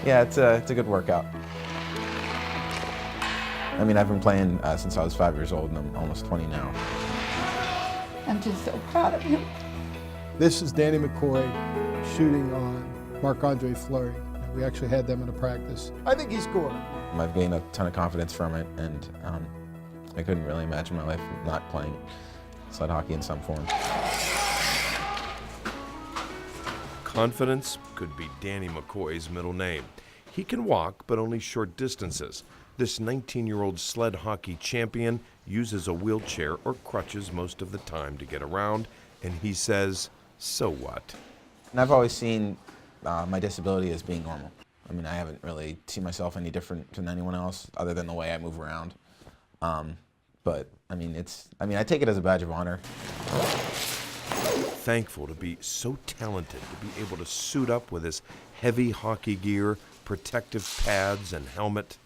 Yeah, it's a good workout. I mean, I've been playing since I was 5 years old, and I'm almost 20 now. I'm just so proud of him. This is Danny McCoy shooting on Marc-Andre Fleury. We actually had them in a practice. I think he scored. I've gained a ton of confidence from it, and I couldn't really imagine my life not playing sled hockey in some form. Confidence could be Danny McCoy's middle name. He can walk, but only short distances. This 19-year-old sled hockey champion uses a wheelchair or crutches most of the time to get around, and he says, so what? And I've always seen my disability as being normal. I mean, I haven't really seen myself any different than anyone else other than the way I move around. But I mean, I take it as a badge of honor. Thankful to be so talented, to be able to suit up with his heavy hockey gear, protective pads and helmet,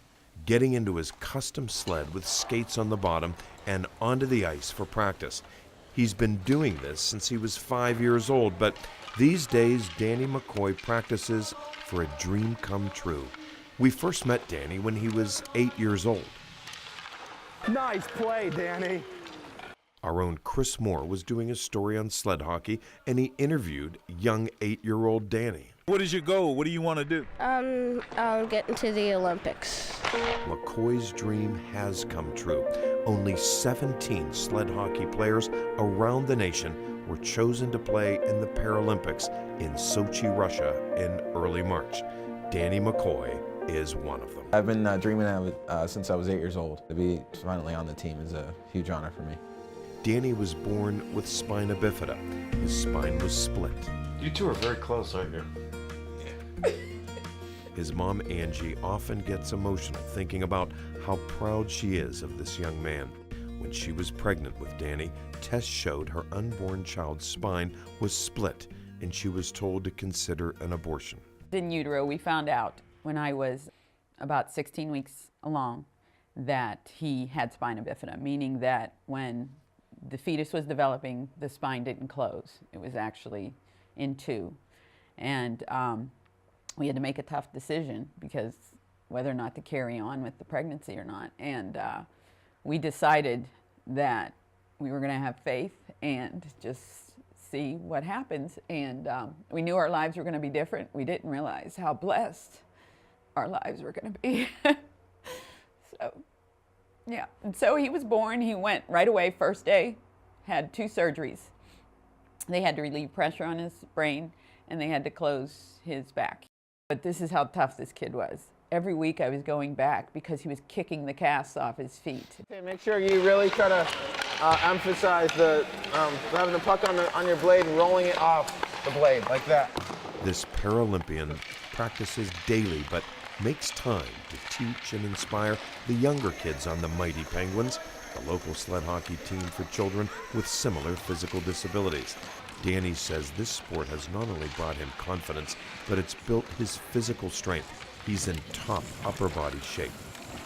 getting into his custom sled with skates on the bottom and onto the ice for practice. He's been doing this since he was 5 years old, but these days Danny McCoy practices for a dream come true. We first met Danny when he was 8 years old. Nice play, Danny. Our own Chris Moore was doing a story on sled hockey, and he interviewed young 8-year-old Danny. What is your goal? What do you want to do? I'll get into the Olympics. McCoy's dream has come true. Only 17 sled hockey players around the nation were chosen to play in the Paralympics in Sochi, Russia in early March. Danny McCoy is one of them. I've been dreaming of it since I was 8 years old. To be finally on the team is a huge honor for me. Danny was born with spina bifida. His spine was split. You two are very close, aren't you? His mom, Angie, often gets emotional thinking about how proud she is of this young man. When she was pregnant with Danny, tests showed her unborn child's spine was split, and she was told to consider an abortion. In utero, we found out when I was about 16 weeks along that he had spina bifida, meaning that when the fetus was developing, the spine didn't close. It was actually in two. And we had to make a tough decision because whether or not to carry on with the pregnancy or not. And we decided that we were going to have faith and just see what happens. And we knew our lives were going to be different. We didn't realize how blessed our lives were going to be. So, yeah. And so he was born. He went right away, first day, had 2 surgeries. They had to relieve pressure on his brain, and they had to close his back. But this is how tough this kid was. Every week I was going back because he was kicking the casts off his feet. Okay, make sure you really try to emphasize the having the puck on your blade and rolling it off the blade like that. This Paralympian practices daily, but makes time to teach and inspire the younger kids on the mighty Penguins, the local sled hockey team for children with similar physical disabilities. Danny says this sport has not only brought him confidence, but it's built his physical strength. He's in top upper body shape.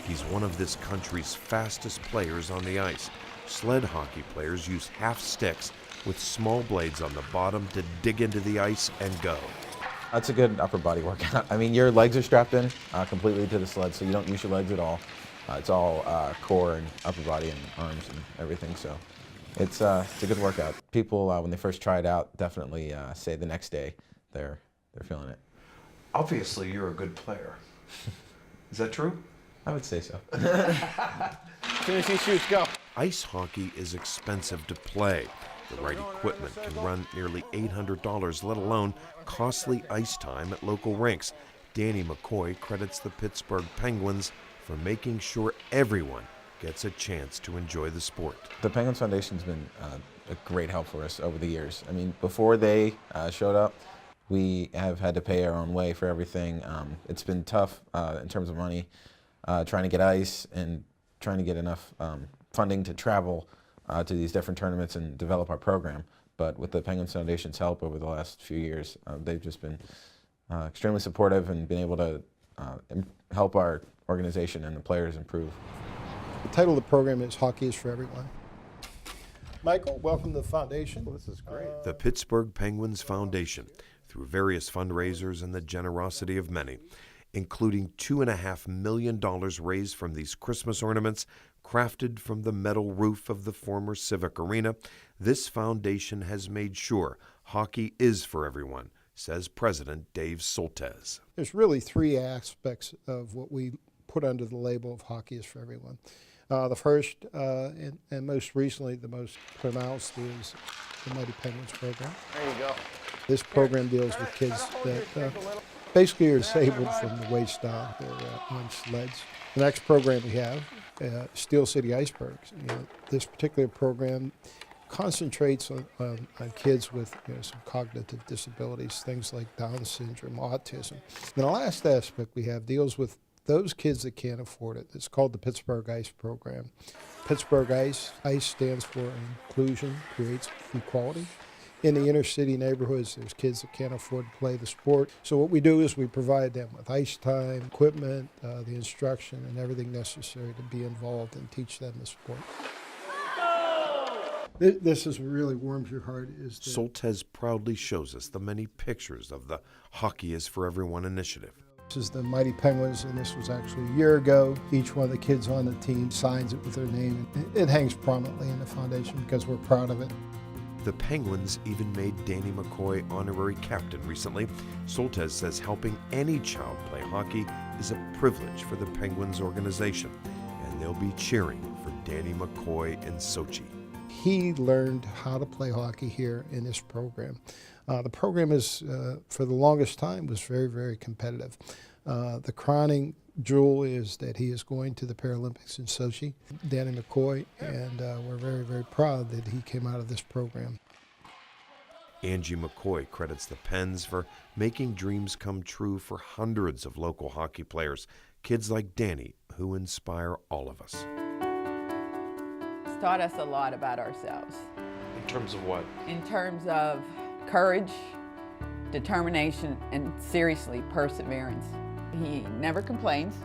He's one of this country's fastest players on the ice. Sled hockey players use half sticks with small blades on the bottom to dig into the ice and go. That's a good upper body workout. I mean, your legs are strapped in completely to the sled, so you don't use your legs at all. It's all core and upper body and arms and everything, so it's a good workout. People, when they first try it out, definitely say the next day they're feeling it. Obviously, you're a good player. Is that true? I would say so. As soon as he shoots, go. Ice hockey is expensive to play. The right equipment can run nearly $800, let alone costly ice time at local rinks. Danny McCoy credits the Pittsburgh Penguins for making sure everyone gets a chance to enjoy the sport. The Penguins Foundation's been a great help for us over the years. I mean, before they showed up, we have had to pay our own way for everything. It's been tough in terms of money, trying to get ice and trying to get enough funding to travel to these different tournaments and develop our program. But with the Penguins Foundation's help over the last few years, they've just been extremely supportive and been able to help our organization and the players improve. The title of the program is Hockey is for Everyone. Michael, welcome to the foundation. Well, this is great. The Pittsburgh Penguins Foundation, through various fundraisers and the generosity of many, including $2.5 million raised from these Christmas ornaments crafted from the metal roof of the former Civic Arena. This foundation has made sure hockey is for everyone, says President Dave Soltesz. There's really three aspects of what we put under the label of hockey is for everyone. The first and most recently the most pronounced is the Mighty Penguins program. There you go. This program deals with kids that basically are disabled from the waist down. They're on sleds. The next program we have, Steel City Icebergs. This particular program concentrates on kids with some cognitive disabilities, things like Down syndrome, autism. And the last aspect we have deals with those kids that can't afford it. It's called the Pittsburgh Ice program. Pittsburgh Ice stands for Inclusion Creates Equality. In the inner city neighborhoods, there's kids that can't afford to play the sport. So what we do is we provide them with ice time, equipment, the instruction, and everything necessary to be involved and teach them the sport. This is what really warms your heart. Soltesz proudly shows us the many pictures of the Hockey is for Everyone initiative. This is the Mighty Penguins, and this was actually a year ago. Each one of the kids on the team signs it with their name. It hangs prominently in the foundation because we're proud of it. The Penguins even made Danny McCoy honorary captain recently. Soltesz says helping any child play hockey is a privilege for the Penguins organization, and they'll be cheering for Danny McCoy in Sochi. He learned how to play hockey here in this program. The program is, for the longest time, was very, very competitive. The crowning jewel is that he is going to the Paralympics in Sochi, Danny McCoy, and we're very, very proud that he came out of this program. Angie McCoy credits the Pens for making dreams come true for hundreds of local hockey players, kids like Danny, who inspire all of us. It's taught us a lot about ourselves. In terms of what? In terms of courage, determination, and seriously, perseverance. He never complains.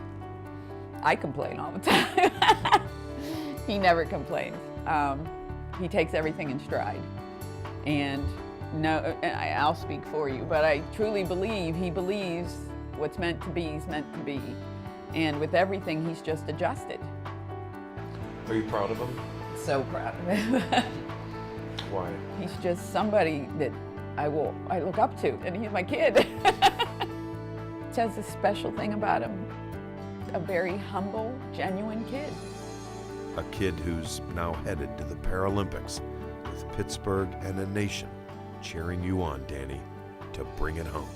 I complain all the time. He never complains. He takes everything in stride. And I'll speak for you, but I truly believe he believes what's meant to be is meant to be. And with everything, he's just adjusted. Are you proud of him? So proud of him. Why? He's just somebody that I look up to, and he's my kid. It has a special thing about him, a very humble, genuine kid. A kid who's now headed to the Paralympics with Pittsburgh and a nation cheering you on, Danny, to bring it home.